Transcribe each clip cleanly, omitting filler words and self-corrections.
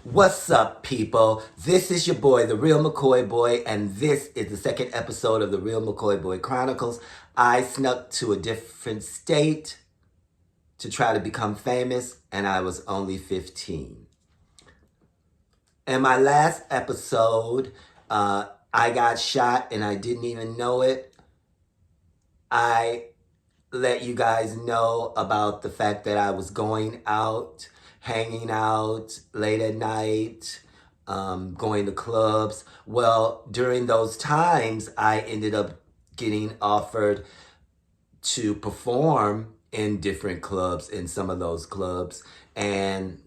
What's up, people? This is your boy, the Real McCoy Boy, and this is the second episode of the Real McCoy Boy Chronicles. I snuck to a different state to try to become famous, and I was only 15. In my last episode, I got shot and I didn't even know it. I let you guys know about the fact that I was going out, hanging out late at night, going to clubs. Well, during those times, I ended up getting offered to perform in different clubs, in some of those clubs, and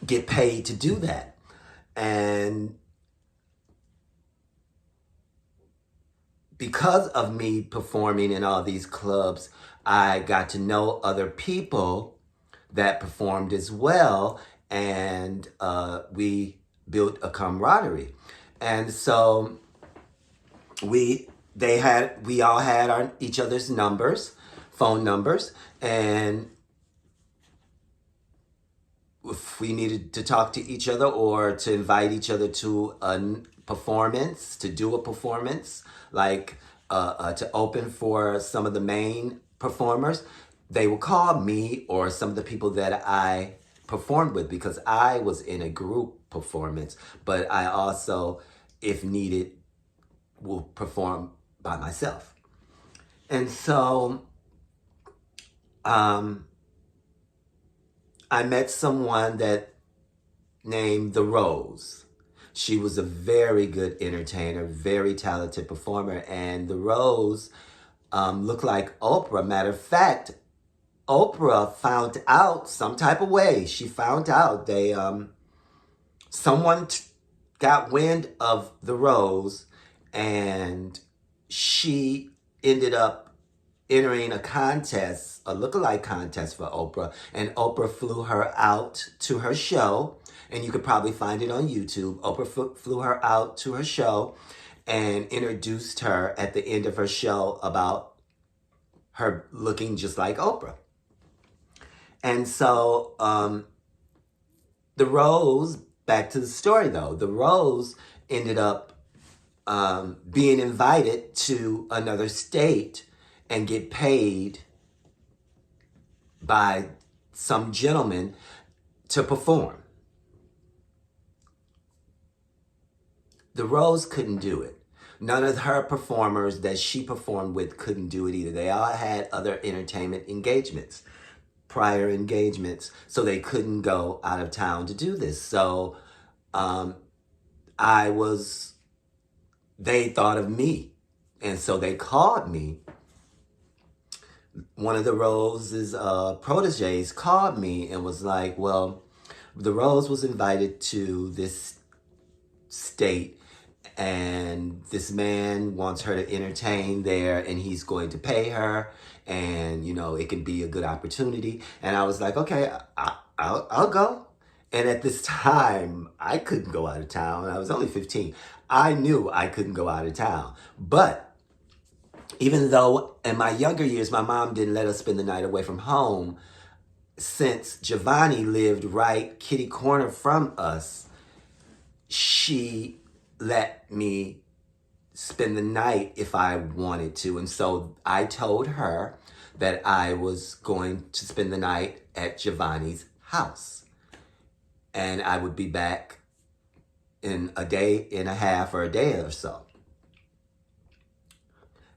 get paid to do that. And because of me performing in all these clubs, I got to know other people that performed as well, and we built a camaraderie. And so we all had each other's numbers, phone numbers, and if we needed to talk to each other or to invite each other to a performance, to do a performance, like to open for some of the main performers, they would call me or some of the people that I performed with, because I was in a group performance, but I also, if needed, will perform by myself. And so I met someone that named The Rose. She was a very good entertainer, very talented performer, and The Rose looked like Oprah. Matter of fact, Oprah found out some type of way. She found out someone got wind of The Rose, and she ended up entering a contest, a lookalike contest for Oprah, and Oprah flew her out to her show, and you could probably find it on YouTube. Oprah flew her out to her show and introduced her at the end of her show about her looking just like Oprah. And so The Rose, back to the story though, The Rose ended up being invited to another state and get paid by some gentleman to perform. The Rose couldn't do it. None of her performers that she performed with couldn't do it either. They all had other entertainment engagements, prior engagements, so they couldn't go out of town to do this. So they thought of me, and so they called me. One of The Rose's proteges called me and was like, well, The Rose was invited to this state, and this man wants her to entertain there, and he's going to pay her, and it can be a good opportunity. And I was like, okay, I'll go. And at this time, I couldn't go out of town. I was only 15. I knew I couldn't go out of town. But even though in my younger years, my mom didn't let us spend the night away from home, since Giovanni lived right kitty corner from us, she let me spend the night if I wanted to. And so I told her that I was going to spend the night at Giovanni's house. And I would be back in a day and a half or a day or so.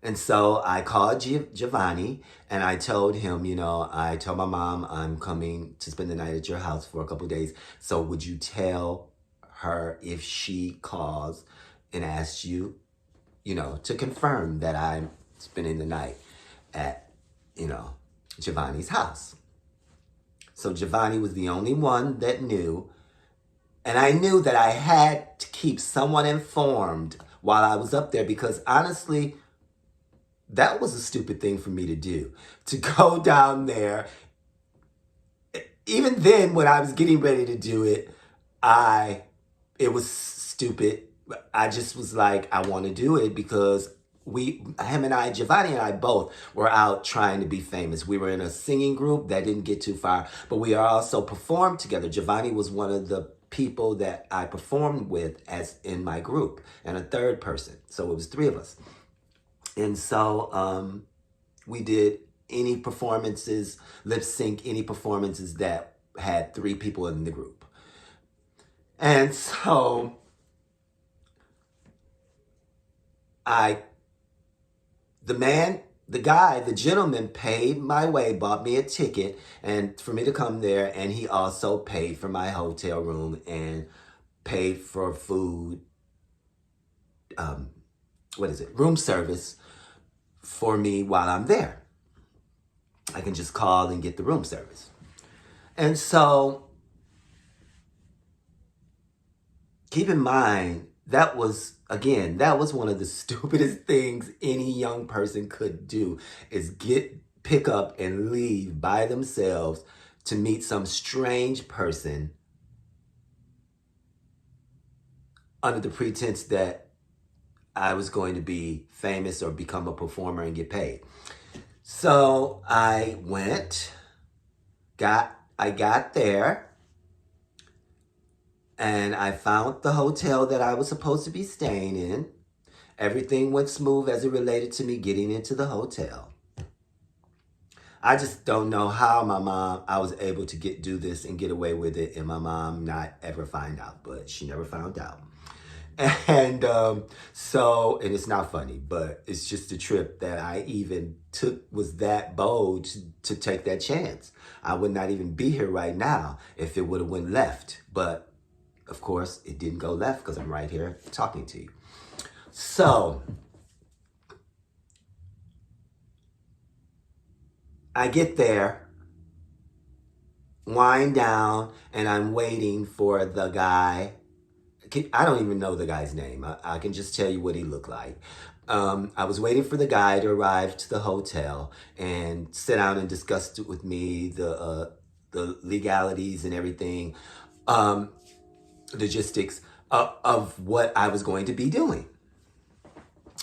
And so I called Giovanni and I told him, I told my mom I'm coming to spend the night at your house for a couple of days. So would you tell her if she calls and asks you, to confirm that I'm spending the night at, Giovanni's house. So Giovanni was the only one that knew. And I knew that I had to keep someone informed while I was up there, because honestly, that was a stupid thing for me to do, to go down there. Even then, when I was getting ready to do it, it was stupid. I just was like, I want to do it because Giovanni and I both were out trying to be famous. We were in a singing group that didn't get too far, but we also performed together. Giovanni was one of the people that I performed with as in my group and a third person. So it was three of us. And so we did any performances, lip sync any performances that had three people in the group. And so the gentleman paid my way, bought me a ticket and for me to come there. And he also paid for my hotel room and paid for food, room service for me while I'm there. I can just call and get the room service. And so keep in mind, that was one of the stupidest things any young person could do, is pick up and leave by themselves to meet some strange person under the pretense that I was going to be famous or become a performer and get paid. So I got there, and I found the hotel that I was supposed to be staying in. Everything went smooth as it related to me getting into the hotel. I just don't know how I was able to do this and get away with it, and my mom not ever find out, but she never found out. And and it's not funny, but it's just a trip that I even was that bold to take that chance. I would not even be here right now if it would have went left. But of course, it didn't go left because I'm right here talking to you. So I get there, wind down, and I'm waiting for the guy. I don't even know the guy's name. I can just tell you what he looked like. I was waiting for the guy to arrive to the hotel and sit down and discuss with me the legalities and everything, logistics of what I was going to be doing.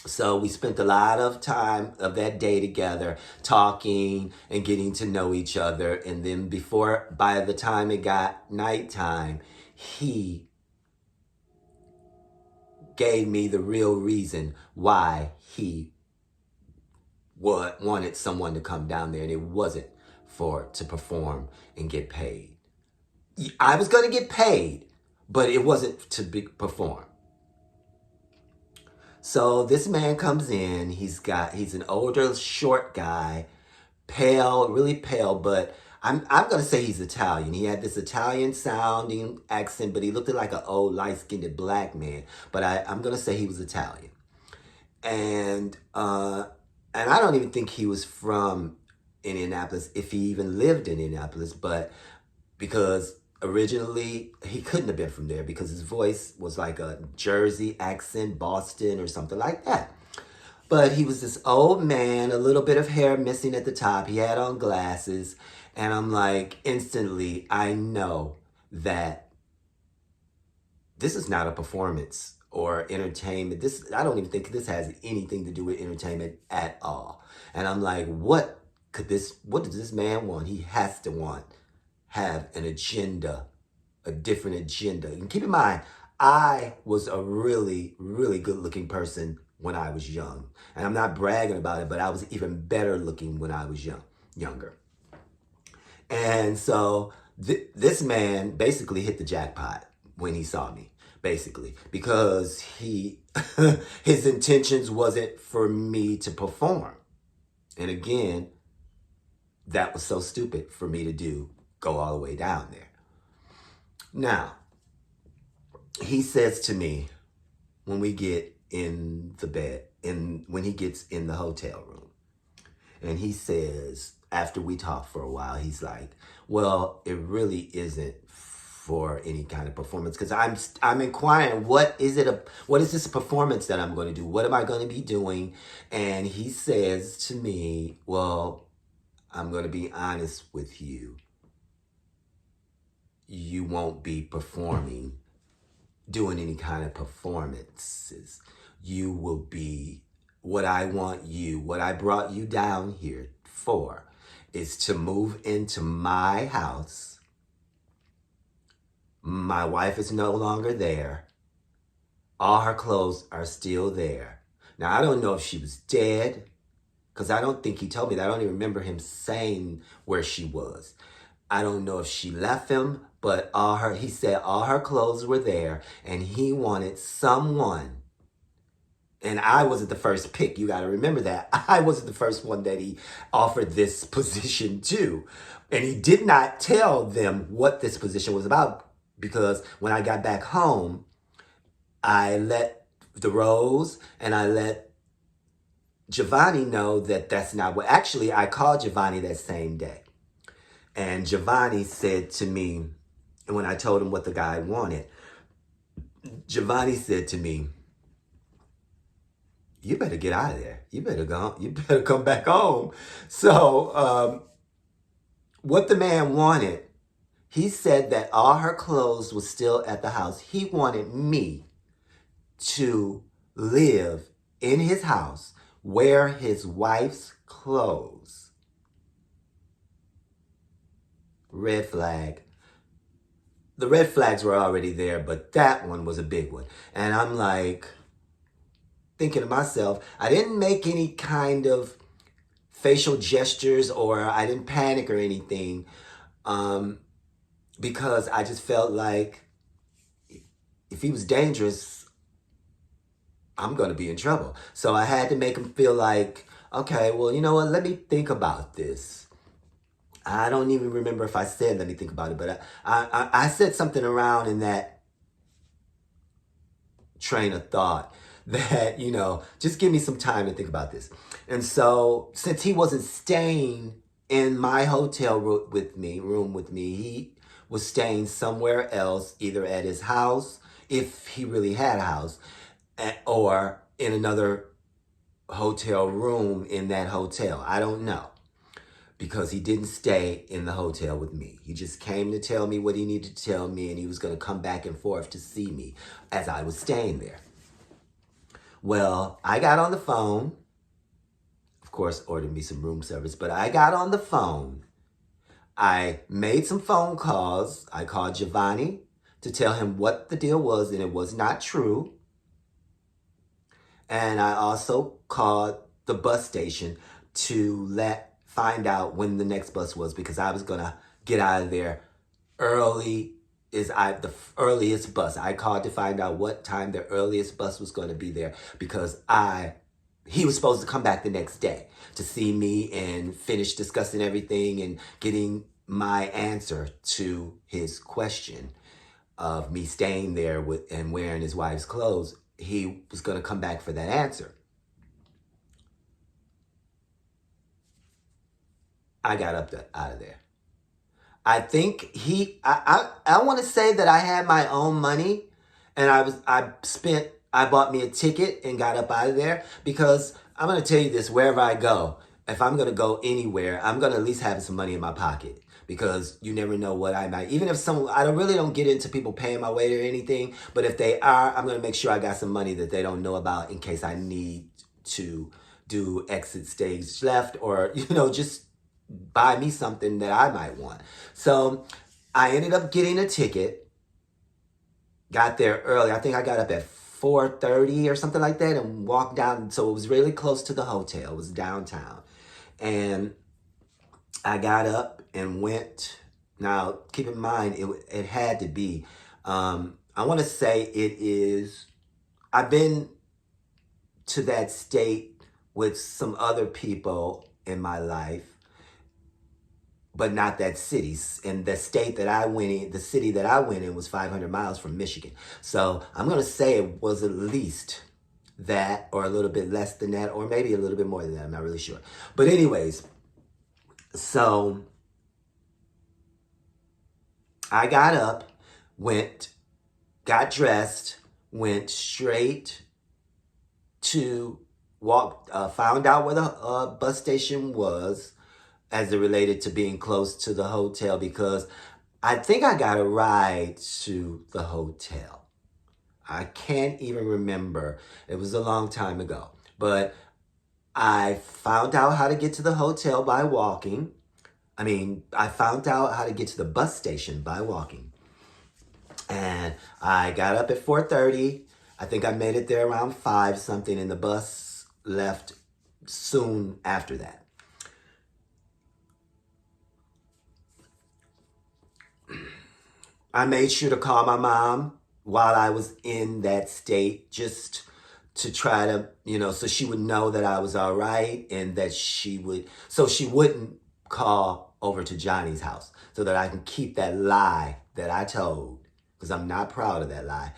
So we spent a lot of time of that day together talking and getting to know each other. And then by the time it got nighttime, he gave me the real reason why he wanted someone to come down there, and it wasn't to perform and get paid. I was going to get paid, but it wasn't to perform. So this man comes in. He's an older, short guy, pale, really pale, but I'm going to say he's Italian. He had this Italian sounding accent, but he looked like an old light-skinned black man. But I'm going to say he was Italian. And I don't even think he was from Indianapolis, if he even lived in Indianapolis, but because originally he couldn't have been from there because his voice was like a Jersey accent, Boston or something like that. But he was this old man, a little bit of hair missing at the top. He had on glasses. And I'm like, instantly, I know that this is not a performance or entertainment. I don't even think this has anything to do with entertainment at all. And I'm like, what does this man want? He has to have an agenda, a different agenda. And keep in mind, I was a really, really good looking person when I was young. And I'm not bragging about it, but I was even better looking when I was younger. And so this man basically hit the jackpot when he saw me, basically, because his intentions wasn't for me to perform. And again, that was so stupid for me to go all the way down there. Now, he says to me when we get in the bed, when he gets in the hotel room, and he says, after we talk for a while, he's like, well, it really isn't for any kind of performance, because I'm inquiring, what is this performance that I'm going to do? What am I going to be doing? And he says to me, well, I'm going to be honest with you. You won't be doing any kind of performances. You will be what I brought you down here for is to move into my house My wife is no longer there. All her clothes are still there. Now, I don't know if she was dead, because I don't think he told me that. I don't even remember him saying where she was. I don't know if she left him, but he said all her clothes were there, and he wanted someone. And I wasn't the first pick. You got to remember that. I wasn't the first one that he offered this position to. And he did not tell them what this position was about, because when I got back home, I let the Rose and I let Giovanni know that that's not what. Actually, I called Giovanni that same day. And Giovanni said to me, and when I told him what the guy wanted, Giovanni said to me, you better get out of there. You better go. You better come back home. So what the man wanted, he said that all her clothes was still at the house. He wanted me to live in his house, wear his wife's clothes. Red flag. The red flags were already there, but that one was a big one. And I'm like, thinking to myself, I didn't make any kind of facial gestures, or I didn't panic or anything, because I just felt like if he was dangerous, I'm going to be in trouble. So I had to make him feel like, okay, well, you know what? Let me think about this. I don't even remember if I said let me think about it, but I said something around in that train of thought that, just give me some time to think about this. And so since he wasn't staying in my hotel room with me, he was staying somewhere else, either at his house, if he really had a house, or in another hotel room in that hotel. I don't know, because he didn't stay in the hotel with me. He just came to tell me what he needed to tell me, and he was going to come back and forth to see me as I was staying there. Well, I got on the phone, of course, ordered me some room service, but I got on the phone. I made some phone calls. I called Giovanni to tell him what the deal was, and it was not true. And I also called the bus station to find out when the next bus was, because I was going to get out of there early. The earliest bus. I called to find out what time the earliest bus was going to be there, because he was supposed to come back the next day to see me and finish discussing everything and getting my answer to his question of me staying there and wearing his wife's clothes. He was going to come back for that answer. I got out of there. I think I want to say that I had my own money, and I bought me a ticket and got up out of there, because I'm going to tell you this, wherever I go, if I'm going to go anywhere, I'm going to at least have some money in my pocket, because you never know what I might, even if I really don't get into people paying my way or anything, but if they are, I'm going to make sure I got some money that they don't know about in case I need to do exit stage left, or, just buy me something that I might want. So I ended up getting a ticket, got there early. I think I got up at 4:30 or something like that, and walked down. So it was really close to the hotel. It was downtown. And I got up and went. Now, keep in mind, it had to be, I want to say I've been to that state with some other people in my life, but not that city. And the state that I went in, the city that I went in was 500 miles from Michigan. So I'm going to say it was at least that, or a little bit less than that, or maybe a little bit more than that. I'm not really sure. But anyways, so I got up, got dressed, went straight to found out where the bus station was, as it related to being close to the hotel, because I think I got a ride to the hotel. I can't even remember. It was a long time ago. But I found out how to get to the hotel by walking. I found out how to get to the bus station by walking. And I got up at 4:30. I think I made it there around 5 something, and the bus left soon after that. I made sure to call my mom while I was in that state, just to try to, so she would know that I was all right, and that so she wouldn't call over to Johnny's house, so that I can keep that lie that I told, because I'm not proud of that lie.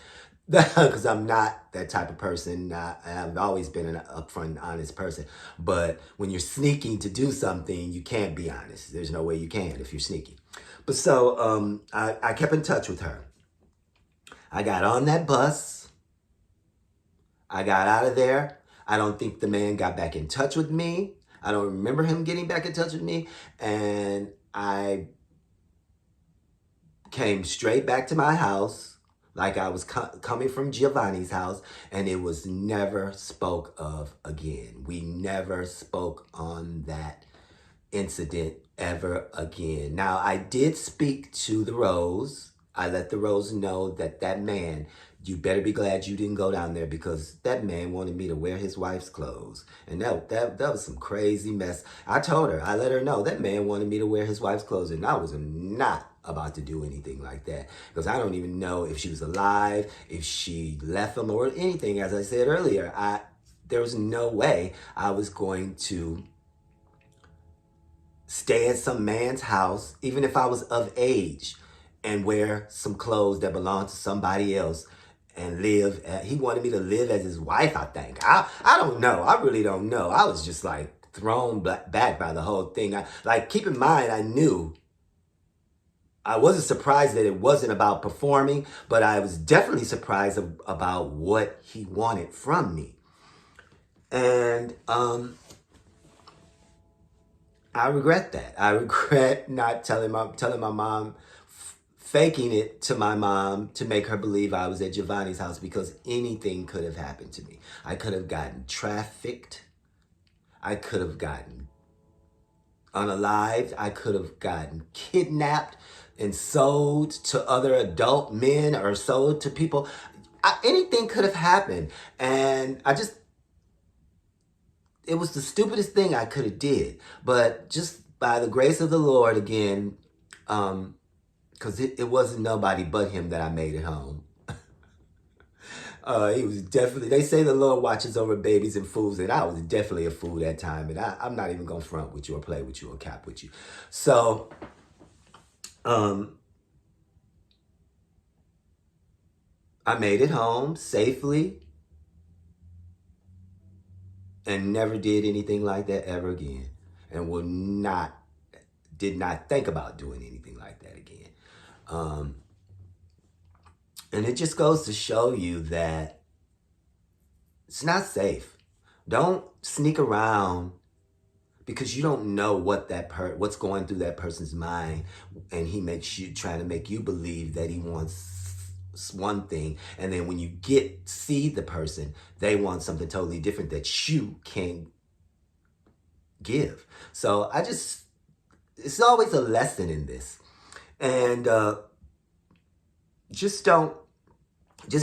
Because I'm not that type of person. I've always been an upfront, honest person. But when you're sneaking to do something, you can't be honest. There's no way you can if you're sneaky. But so I kept in touch with her. I got on that bus. I got out of there. I don't think the man got back in touch with me. I don't remember him getting back in touch with me. And I came straight back to my house, like I was coming from Giovanni's house, and it was never spoke of again. We never spoke on that incident ever again. Now, I did speak to the Rose. I let the Rose know that man, you better be glad you didn't go down there, because that man wanted me to wear his wife's clothes. And that was some crazy mess. I told her, I let her know that man wanted me to wear his wife's clothes, and I was not about to do anything like that, because I don't even know if she was alive, if she left him, or anything. As I said earlier, there was no way I was going to stay at some man's house, even if I was of age, and wear some clothes that belonged to somebody else and live. He wanted me to live as his wife, I think. I don't know. I really don't know. I was just like thrown back by the whole thing. Keep in mind, I wasn't surprised that it wasn't about performing, but I was definitely surprised about what he wanted from me. And I regret that. I regret not telling my mom, faking it to my mom to make her believe I was at Giovanni's house, because anything could have happened to me. I could have gotten trafficked. I could have gotten unalived. I could have gotten kidnapped and sold to other adult men, or sold to people. Anything could have happened. And it was the stupidest thing I could have did. But just by the grace of the Lord, again, because it wasn't nobody but him that I made it home. He was definitely, they say the Lord watches over babies and fools, and I was definitely a fool that time. And I'm not even going to front with you or play with you or cap with you. So, I made it home safely, and never did anything like that ever again. And did not think about doing anything like that again. And it just goes to show you that it's not safe. Don't sneak around, because you don't know what's going through that person's mind, and he trying to make you believe that he wants one thing, and then when you see the person, they want something totally different that you can't give. So it's always a lesson in this. And just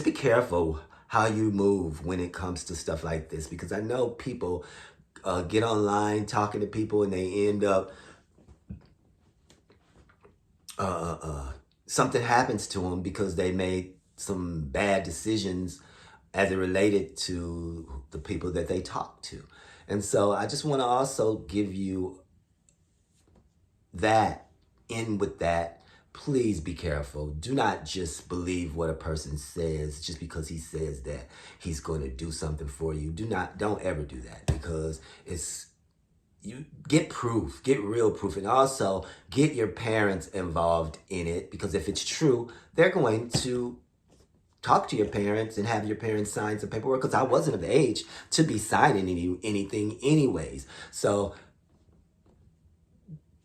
be careful how you move when it comes to stuff like this, because I know people get online talking to people, and they end up something happens to them because they made some bad decisions as it related to the people that they talked to. And so I just want to also give you that. In with that, please be careful. Do not just believe what a person says just because he says that he's going to do something for you. Don't ever do that, because you get proof, get real proof, and also get your parents involved in it, because if it's true, they're going to talk to your parents and have your parents sign some paperwork, because I wasn't of age to be signing anything anyways. So,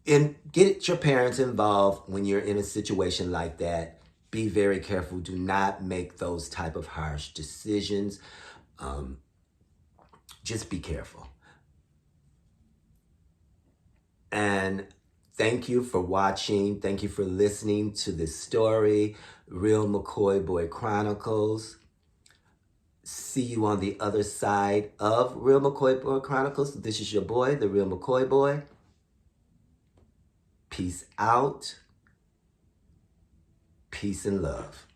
and get your parents involved when you're in a situation like that. Be very careful. Do not make those type of harsh decisions. Just be careful. And thank you for watching. Thank you for listening to this story. Real McCoy Boy Chronicles. See you on the other side of Real McCoy Boy Chronicles. This is your boy, the Real McCoy Boy. Peace out. Peace and love.